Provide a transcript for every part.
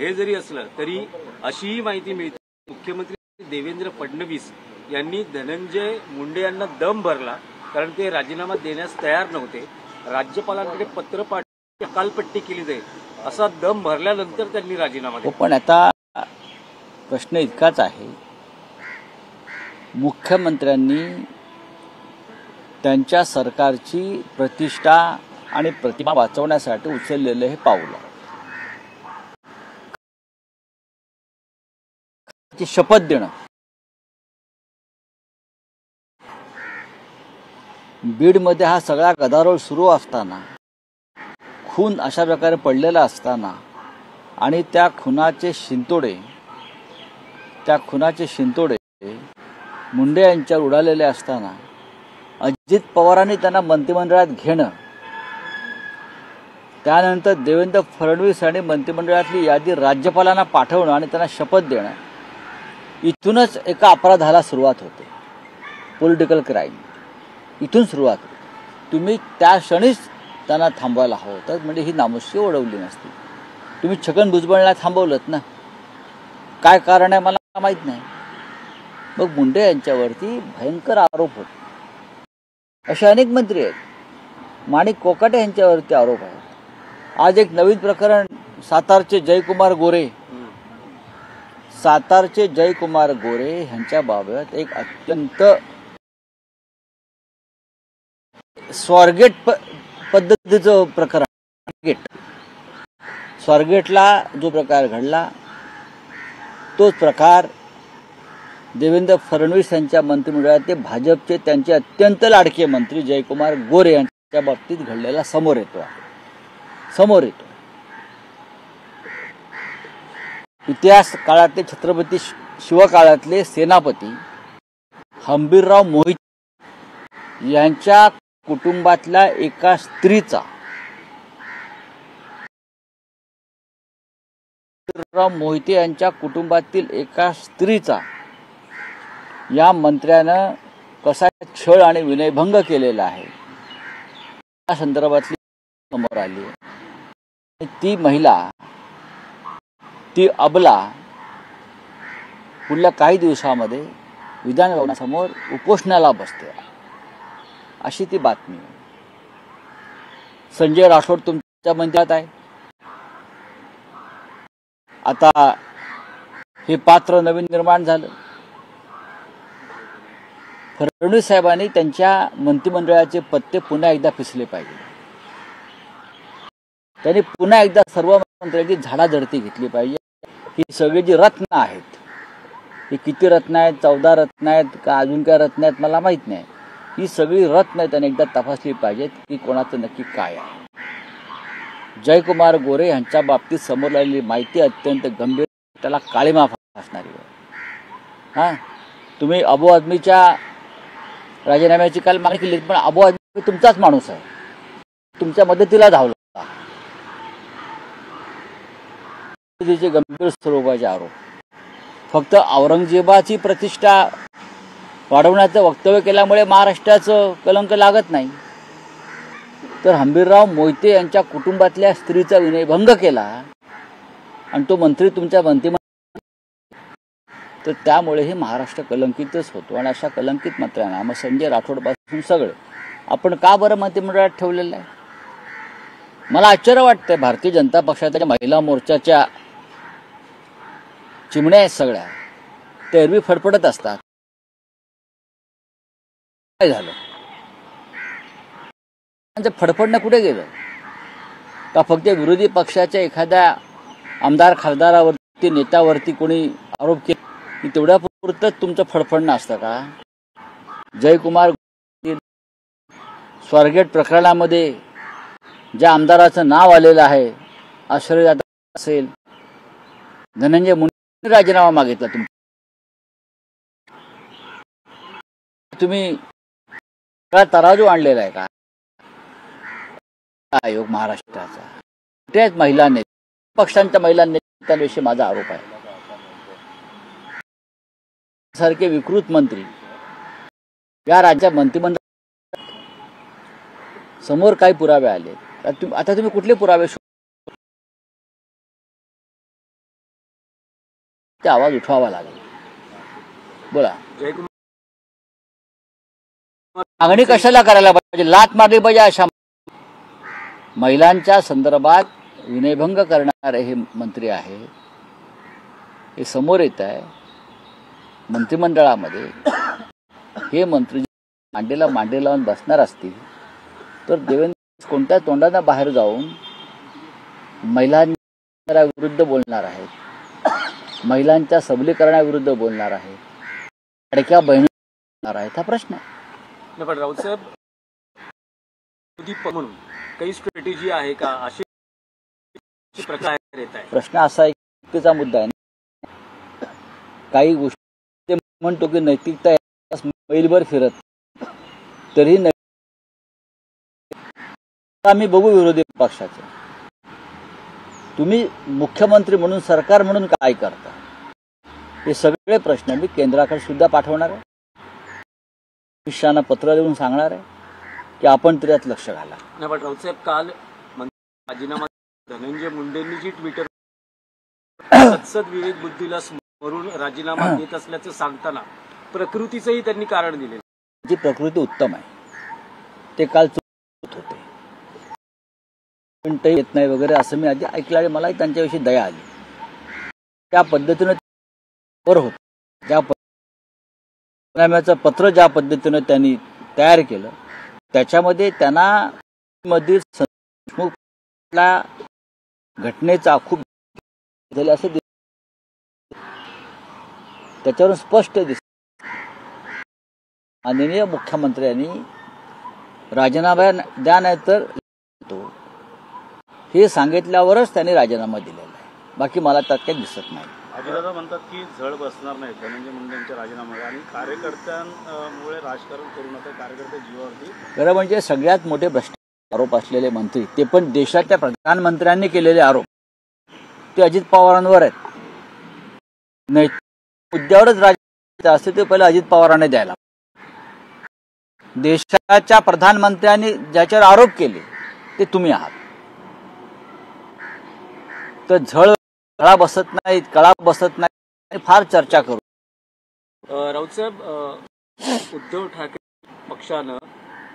हे जरी असलं तरी अशीही माहिती मिळते मुख्यमंत्री देवेंद्र फडणवीस यांनी धनंजय मुंडे यांना दम भरला, कारण ते राजीनामा देण्यास तयार नव्हते. राज्यपालांकडे पत्र पाठवून कालपट्टी केली जाईल असा दम भरल्यानंतर त्यांनी राजीनामा दिला. पण आता प्रश्न इतकाच आहे, मुख्यमंत्र्यांनी त्यांच्या सरकारची प्रतिष्ठा आणि प्रतिमा वाचवण्यासाठी उचललेलं हे पाऊल आहे. शपथ देणं, बीडमध्ये हा सगळा गदारोळ सुरू असताना, खून अशा प्रकारे पडलेला असताना आणि त्या खुनाचे शिंतोडे मुंडे यांच्यावर उडालेले असताना अजित पवारांनी त्यांना मंत्रिमंडळात घेणं, त्यानंतर देवेंद्र फडणवीस आणि मंत्रिमंडळातली यादी राज्यपालांना पाठवणं आणि त्यांना शपथ देणं, इथूनच एका अपराधाला सुरुवात होते. पॉलिटिकल क्राईम इथून सुरुवात होते. तुम्ही त्या क्षणीच त्यांना थांबवायला हवं होतं, म्हणजे ही नामुष्की ओढवली नसती. तुम्ही छगन भुजबळला थांबवलंत ना, काय कारण आहे मला माहीत नाही. मग मुंडे यांच्यावरती भयंकर आरोप होते. असे अनेक मंत्री आहेत. माणिक कोकाटे यांच्यावरती आरोप आहेत. आज एक नवीन प्रकरण, सातारचे जयकुमार गोरे यांच्याबाबत एक अत्यंत स्वारगेट पद्धतीचं प्रकरण. स्वारगेटला जो प्रकार घडला तोच प्रकार देवेंद्र फडणवीस यांच्या मंत्रिमंडळात भाजपचे त्यांचे अत्यंत लाडके मंत्री जयकुमार गोरे यांच्या बाबतीत घडलेला समोर येतो. इतिहास काळातले छत्रपती शिवकाळातले सेनापती हंबीरराव मोहिते यांच्या कुटुंबातल्या एका स्त्रीचा या मंत्र्यानं कसा छळ आणि विनयभंग केलेला आहे या संदर्भातली समोर आली आहे. ती महिला, ती अबला पुढल्या काही दिवसामध्ये विधान भवनासमोर उपोषणाला बसते, अशी ती बातमी. संजय राठोड तुमच्या मंत्र्यात आहे. आता हे पात्र नवीन निर्माण झालं. फडणवीस साहेबांनी त्यांच्या मंत्रिमंडळाचे पत्ते पुन्हा एकदा पिसले पाहिजे. त्यांनी पुन्हा एकदा सर्व मंत्र्यांची झाडाझडती घेतली पाहिजे. ही सगळी जी रत्न आहेत, ही किती रत्न आहेत, 14 रत्न आहेत का अजून काय रत्न आहेत मला माहीत नाही. ही सगळी रत्न त्यांनी एकदा तपासली पाहिजेत की कोणाचं नक्की काय आहे. जयकुमार गोरे यांच्या बाबतीत समोर आलेली माहिती अत्यंत गंभीर, त्याला काळीमा फासणारी आहे. तुम्ही अबू आदमीच्या राजीनाम्याची काल मागणी केली, पण अबू आदमी तुमचाच माणूस आहे, तुमच्या मदतीला धावला. गंभीर स्वरूपाचे आरोप, फक्त औरंगजेबाची प्रतिष्ठा वाढवण्याचं वक्तव्य केल्यामुळे महाराष्ट्राचं कलंक लागत नाही, तर हंबीरराव मोहिते यांच्या कुटुंबातल्या स्त्रीचा विनयभंग केला आणि तो मंत्री तुमच्या मंत्रिमंडळात, तर त्यामुळे हे महाराष्ट्र कलंकितच होतो. आणि अशा कलंकित मंत्र्यांना मग संजय राठोडपासून सगळं आपण का बरं मंत्रिमंडळात ठेवलेलं आहे. मला आश्चर्य वाटतंय. भारतीय जनता पक्षाच्या महिला मोर्चाच्या चिमण्या आहेत सगळ्या, ते एरवी फडफडत असतात. काय झालं त्यांचं फडफडणं कुठे गेलं का? फक्त विरोधी पक्षाच्या एखाद्या आमदार खासदारावरती नेत्यावरती कोणी आरोप केले की तेवढ्या पुरतंच तुमचं फडफडणं असतं का? जयकुमार स्वारगेट प्रकरणामध्ये ज्या आमदाराचं नाव आलेलं आहे, आश्रयदाता असेल, धनंजय मुंडे राजीनामा मागितला. तुम्ही तराजू आणलेला आहे का आयोग महाराष्ट्राचा? कुठे आहेत महिला नेते? पक्षांच्या महिला नेत्यांविषयी माझा आरोप आहे. सारखे विकृत मंत्री या राज्या मंत्रिमंडळ समोर काही पुरावे आले. आता तुम्ही कुठले पुरावे ते आवाज उठवावा लागेल. बोला. जयकुमार मागणी कशाला करायला पाहिजे? लात मारली पाहिजे अशा महिलांच्या संदर्भात विनयभंग करणारे हे मंत्री आहे, हे समोर येत आहे. मंत्रिमंडळामध्ये हे मंत्री मांडीला मांडी लावून बसणार असतील तर देवेंद्र कोणत्या तोंडाने बाहेर जाऊन महिलांविरुद्ध बोलणार आहेत, महिलांच्या सबलीकरणाविरुद्ध बोलणार आहेत, लाडक्या बहिणी बोलणार आहेत, हा प्रश्न आहे. पण राऊत साहेब म्हणून काही स्ट्रॅटेजी आहे का अशी प्रकार येत आहे? प्रश्न असा आहे की मुद्दा आहे. काही गोष्टी म्हणतो की नैतिकता मैलभर फिरत तरी आम्ही बघू विरोधी पक्षाचे. तुम्ही मुख्यमंत्री म्हणून सरकार म्हणून काय करता हे सगळे प्रश्न मी केंद्राकडे सुद्धा पाठवणार आहे. पत्र लिहून सांगणार आहे की आपण तरी यात लक्ष घाला. नाही पण राऊत साहेब काल राजीनामा धनंजय मुंडेंनी जी ट्विटर सत्सद विवेक बुद्धीला स्मरून राजीनामा देत असल्याचं सांगताना प्रकृतीचंही त्यांनी कारण दिले. जी प्रकृती उत्तम आहे ते काल चुकत होते, मिनिटही येत नाही वगैरे असं मी आधी ऐकलं आणि मलाही त्यांच्याविषयी दया आली. त्या पद्धतीनं वर होत ज्या राजीनाम्याचं पत्र ज्या पद्धतीनं त्यांनी तयार केलं त्याच्यामध्ये त्यांना मधील घटनेचा खूप झाले असं त्याच्यावरून स्पष्ट दिसत. माननीय मुख्यमंत्र्यांनी राजीनामा द्या नाही तर हे सांगितल्यावरच त्यांनी राजीनामा दिलेला आहे. बाकी मला त्यात काही दिसत नाही. अजितदादा म्हणतात की झळ बसणार नाही धनंजय मुंडे यांच्या राजीनाम्यामुळे आणि कार्यकर्त्यांमुळे राजकारण करू नका, कार्यकर्ते जीवावरती. खरं म्हणजे सगळ्यात मोठे भ्रष्टाचार आरोप असलेले मंत्री, ते पण देशाच्या प्रधानमंत्र्यांनी केलेले आरोप, ते अजित पवारांवर आहेत. नैतिक मुद्द्यावरच राजकारण असते ते पहिले अजित पवारांनी द्यायला. देशाच्या प्रधानमंत्र्यांनी ज्याच्यावर आरोप केले ते तुम्ही आहात. तर कळा बसत नाहीत, कळा बसत नाही, फार चर्चा करू. राऊत साहेब, उद्धव ठाकरे पक्षानं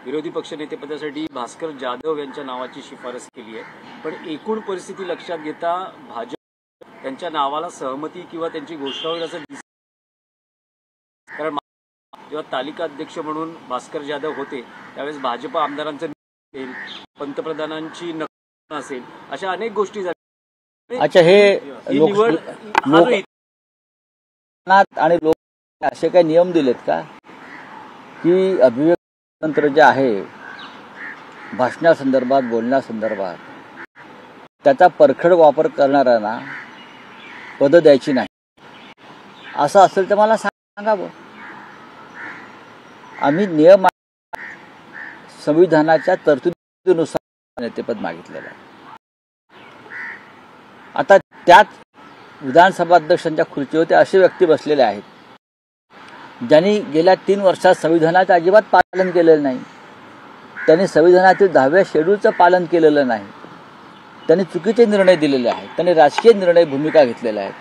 विरोधी पक्षनेतेपदासाठी भास्कर जाधव यांच्या नावाची शिफारस केली आहे. पण एकूण परिस्थिती लक्षात घेता भाजप त्यांच्या नावाला सहमती किंवा त्यांची घोषणा होईल असं दिसत. कारण जेव्हा तालिका अध्यक्ष म्हणून भास्कर जाधव होते त्यावेळेस भाजप आमदारांचं पंतप्रधानांची नक्कल असेल, अशा अनेक गोष्टी झाल्या. अच्छा, हे निवड आणि लोक असे काही नियम दिलेत का की अभिव्यक्ती तंत्र जे आहे भाषणासंदर्भात बोलण्यासंदर्भात त्याचा परखड वापर करणाऱ्यांना पद द्यायची नाही, असं असेल तर मला सांगावं. आम्ही नियम संविधानाच्या तरतुदीनुसार नेतेपद मागितलेलं आहे. आता त्यात विधानसभा अध्यक्षांच्या खुर्चीवर ते असे व्यक्ती बसलेले आहेत ज्यांनी गेल्या 3 वर्षात संविधानाचं अजिबात पालन केलेलं नाही. त्यांनी संविधानातील 10व्या शेड्यूलचं पालन केलेलं नाही. त्यांनी चुकीचे निर्णय दिलेले आहेत. त्यांनी राजकीय निर्णय भूमिका घेतलेल्या आहेत.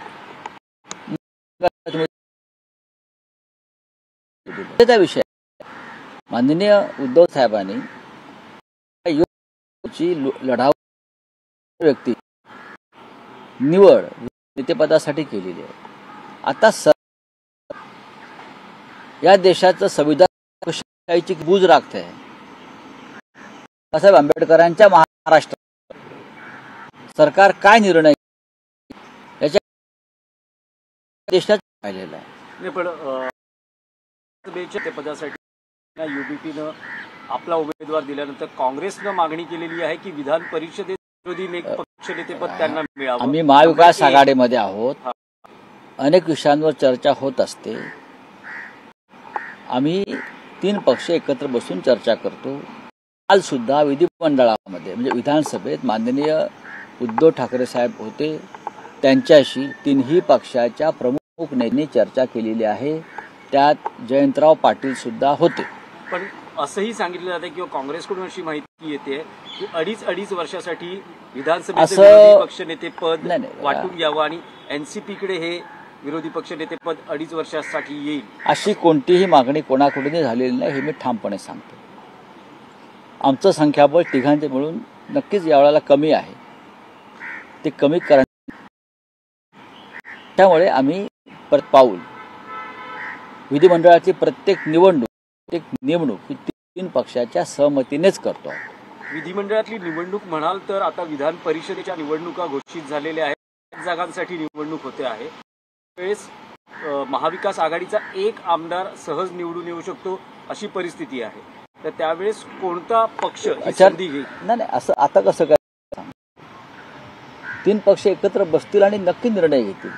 त्या विषय माननीय उद्धव साहेबांनी लढाऊ व्यक्ती निवड नेतेपदासाठी केलेली आहे. आता या देशाचं संविधान कशाची बूज राखत आहे. बाबासाहेब आंबेडकरांच्या महाराष्ट्रात सरकार काय निर्णय याच्या देशात पाहिलेला आहे. पण पदासाठी युबीपीनं आपला उमेदवार दिल्यानंतर काँग्रेसनं मागणी केलेली आहे की विधान परिषदेत विरोधी पक्षनेतेपद त्यांना मिळावं. आम्ही महाविकास आघाडीमध्ये आहोत. अनेक विषयांवर चर्चा होत असते. आम्ही 3 पक्ष एकत्र बसून चर्चा करतो. काल सुद्धा विधिमंडळामध्ये म्हणजे विधानसभेत माननीय उद्धव ठाकरे साहेब होते. त्यांच्याशी 3ही पक्षाच्या प्रमुख नेत्यांनी चर्चा केलेली आहे. त्यात जयंतराव पाटील सुद्धा होते. पण असंही सांगितलं जातं किंवा काँग्रेसकडून अशी माहिती येते की अडीच वर्षासाठी विधानसभेचं विरोधी पक्षनेते पद वाटून घ्यावं आणि एनसीपीकडे हे विरोधी पक्षनेतेपद 2.5 वर्षासाठी येईल, अशी कोणतीही मागणी कोणाकडून झालेली नाही, हे मी ठामपणे सांगतो. आमचं संख्याबळ तिघांचे मिळून नक्कीच यावेळेला कमी आहे. ते कमी करा, त्यामुळे आम्ही परत पाऊल विधिमंडळाची प्रत्येक नेमणूक ही 3 पक्षाच्या सहमतीनेच करतो. विधिमंडळातली निवडणूक म्हणाल तर आता विधान परिषदेच्या निवडणुका घोषित झालेल्या आहेत. 8 जागांसाठी निवडणूक होते आहे. त्यावेळेस महाविकास आघाडीचा एक आमदार सहज निवडून येऊ शकतो अशी परिस्थिती आहे. तर त्यावेळेस कोणता पक्ष ही संधी घेईल? नाही, असं आता कसं काय? 3 पक्ष एकत्र बसतील आणि नक्की निर्णय घेतील,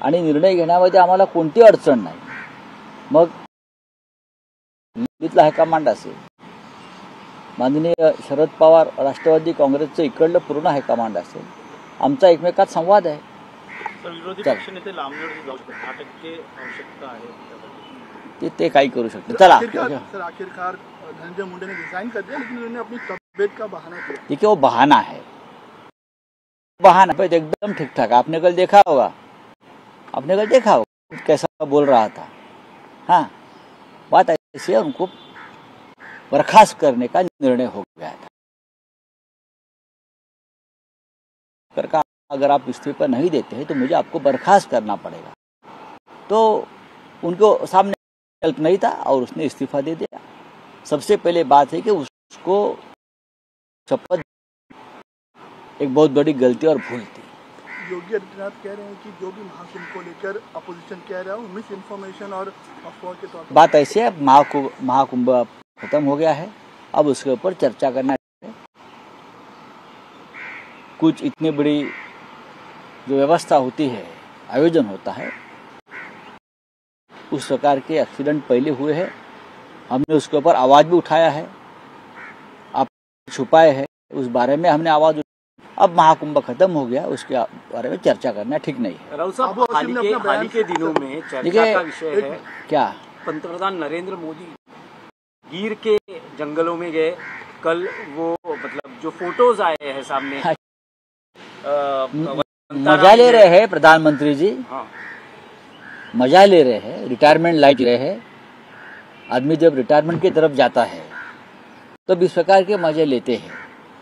आणि निर्णय घेण्यामध्ये आम्हाला कोणती अडचण नाही. मग दिल्लीतला हायकमांड असेल, माननीय शरद पवार राष्ट्रवादी काँग्रेसचं इकडलं पूर्ण हायकमांड असेल, आमचा एकमेकात संवाद आहे. विरोधी पक्षनेते लांबणीवर जाऊ शकतात, 10% आवश्यकता आहे, ते काही करू शकते. चला, आखिरकार धनंजय मुंडे ने रिजाइन कर दिया, लेकिन उन्होंने अपनी तबीयत का बहाना किया. देखिए, वो बहाना है, एकदम ठीक ठाक. आपने कल देखा होगा कैसा बोल रहा था. हाँ, बात ऐसी है, उनको बर्खास्त करने का निर्णय हो गया था. सरकार, अगर आप इस्तीफा नहीं देते हैं तो मुझे आपको बर्खास्त करना पड़ेगा. तो उनको सामने विकल्प नहीं था और उसने इस्तीफा दे दिया. सबसे पहले बात है कि उसको शपथ एक बहुत बड़ी गलती और भूल थी. योगी आदित्यनाथ कह रहे हैं कि जो भी महाकुंभ को लेकर अपोजिशन कह रहा है वो मिस इन्फॉर्मेशन और अफवाह के तौर पर. बात ऐसी है, महाकुंभ खत्म हो गया है, अब उसके ऊपर चर्चा करना है. कुछ इतनी बड़ी जो व्यवस्था होती है, आयोजन होता है, उस प्रकार के एक्सीडेंट पहले हुए हैं. हमने उसके ऊपर आवाज भी उठाया है, आप छुपाए हैं, उस बारे में हमने आवाज. अब महाकुंभ खत्म हो गया, उसके बारे में चर्चा करना ठीक नहीं है. राउत साहब, हाल ही के दिनों में चर्चा का विषय है क्या पंतप्रधान नरेंद्र मोदी गिर के जंगलों में गए. कल वो मतलब जो फोटोज आए हैं सामने, मजा ले रहे हैं प्रधानमंत्री जी. हाँ, मजा ले रहे हैं, रिटायरमेंट लाइफ ले रहे हैं. आदमी जब रिटायरमेंट की तरफ जाता है तब इस प्रकार के मजे लेते हैं,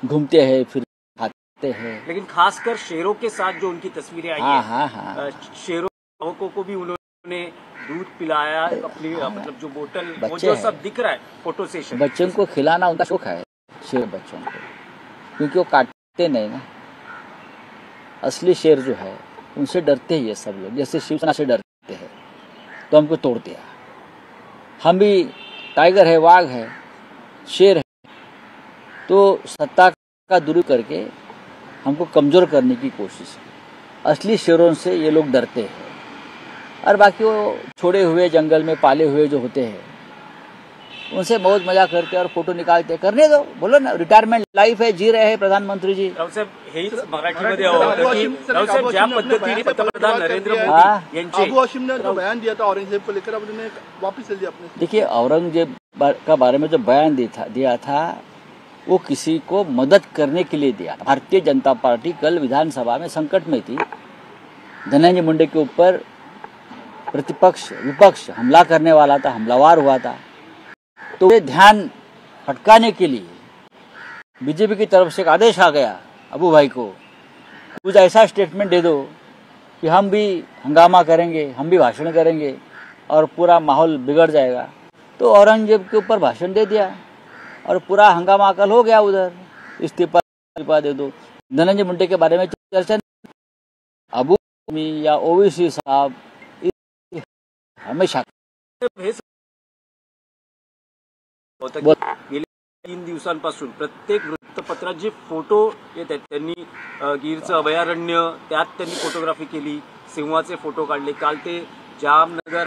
घूमते हैं, फिर खाते हैं. लेकिन खासकर शेरों के साथ जो उनकी तस्वीरें आई हाँ. शेरों को भी उन्होंने दूध पिलाया, अपनी मतलब जो बोतल, वो बच्चे जो हैं. सब दिख रहा है फोटो सेशन. बच्चों को खिलाना उनका शौक है, शेर बच्चों को, क्योंकि वो काटते नहीं ना. असली शेर जो है उनसे डरते ही है सब लोग, जैसे शिवसेना से डरते हैं, तो हमको तोड़ दिया. हम भी टाइगर है, वाघ है, शेर है, तो सत्ता का दुरुपयोग करके हमको कमजोर करने की कोशिश है. असली शेरों से ये लोग डरते हैं, और बाकी वो छोड़े हुए जंगल में पाले हुए जो होते हैं उनसे बहुत मजा करते और फोटो निकालते. करने दो, बोलो ना, रिटायरमेंट लाईफ आहे, जी रहे हैं प्रधानमंत्री जी. रावसाहेब, हेच मराठीमध्ये हवं की रावसाहेब ज्या पद्धतीने पंतप्रधान नरेंद्र मोदी यांचे अबू हाशिम ने जो बयान दिया था औरंगजेब को लेकर, अब उन्होंने वापस ले लिया अपने. देखिए, औरंगजेब का बारे में जो बयान दिया था वो किसी को मदद करने के लिए दिया. भारतीय जनता पार्टी कल विधानसभा में संकट में थी. धनंजय मुंडे के ऊपर विपक्ष हमला करने वाला था, हमलावर हुआ था. तो ये ध्यान भटकाने के लिए बीजेपी की तरफ से एक आदेश आ गया अबू भाई को, कुछ ऐसा स्टेटमेंट दे दो कि हम भी हंगामा करेंगे, हम भी भाषण करेंगे और पूरा माहौल बिगड़ जाएगा. तो औरंगजेब के ऊपर भाषण दे दिया और पूरा हंगामा कल हो गया. उधर इस्तीफा दे दो. धनंजय मुंडे के बारे में चर्चा नहीं. अबू या ओवैसी साहब हमेशा गेल्या 3 दिवसांपासून प्रत्येक वृत्तपत्रात जे फोटो येतात, त्यांनी गिरचं अभयारण्य, त्यात त्यांनी फोटोग्राफी केली, सिंहाचे फोटो काढले. काल ते जामनगर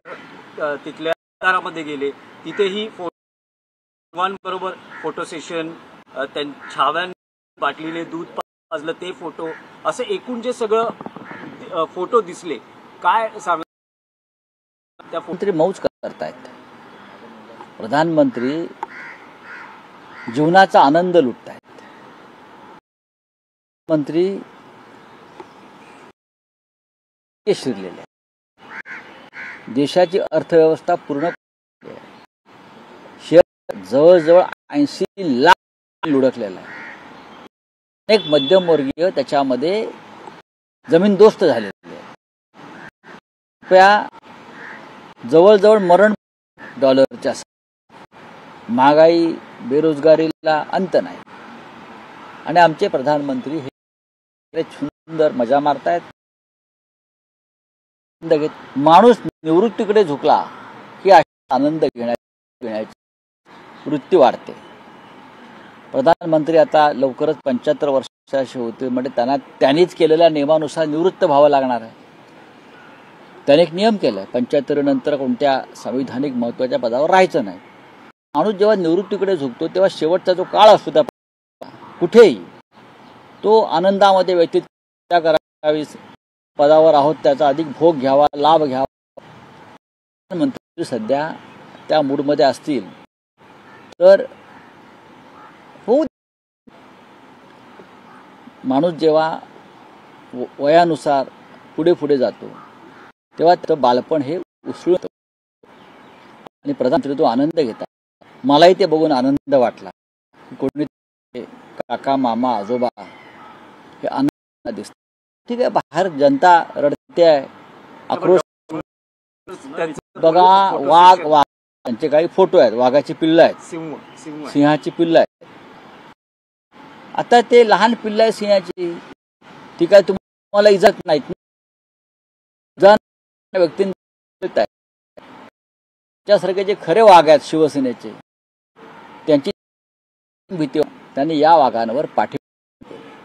तिथल्या मध्ये गेले, तिथेही सिंहांबरोबर फोटो सेशन, छाव्यान बाटलीने दूध पाजलं ते फोटो, असे एकूण जे सगळं फोटो दिसले, काय सांग? त्या मंत्री मौज करतायत. प्रधानमंत्री जीवनाचा आनंद लुटतायत. मंत्री शिरलेले देशाची अर्थव्यवस्था पूर्ण शेअर जवळजवळ 80 लाख लुडकलेला आहे. अनेक मध्यमवर्गीय त्याच्यामध्ये जमीनदोस्त झालेले आहे. रुपया जवळजवळ मरण डॉलरच्या. महागाई बेरोजगारीला अंत नाही. आणि आमचे प्रधानमंत्री हे सुंदर मजा मारतायत. माणूस निवृत्तीकडे झुकला की आनंद घेण्याची वृत्ती वाढते. प्रधानमंत्री आता लवकरच 75 वर्षाचे होते, म्हणजे त्यांनीच केलेल्या नियमानुसार निवृत्त व्हावं लागणार आहे. त्याने एक नियम केलाय, 75 नंतर कोणत्या संविधानिक महत्वाच्या पदावर राहायचं नाही. माणूस जेव्हा निवृत्तीकडे झुकतो तेव्हा शेवटचा जो काळ असतो त्या कुठेही तो आनंदामध्ये व्यतीत करावी. पदावर आहोत त्याचा अधिक भोग घ्यावा, लाभ घ्यावा. मंत्री सध्या त्या मूडमध्ये असतील तर हो. माणूस जेव्हा वयानुसार पुढे पुढे जातो तेव्हा त्याचं बालपण हे उसळून येतं आणि प्रधानमंत्री तो आनंद घेतात. मलाही ते बघून आनंद वाटला. कोणी काका मामा आजोबा हे आनंद दिसत. ठीक आहे, बाहेर जनता रडते आहे, आक्रोश. बघा वाघ त्यांचे काही फोटो आहेत, वाघाची पिल्लं आहेत, सिंहाची पिल्लं आहेत. आता ते लहान पिल्लं आहे सिंहाची, ती काय तुम्हाला इज्जत नाहीत. त्याच्यासारखे जे खरे वाघ आहेत शिवसेनेचे त्यांची भीती, त्यांनी या वाघांवर पाठी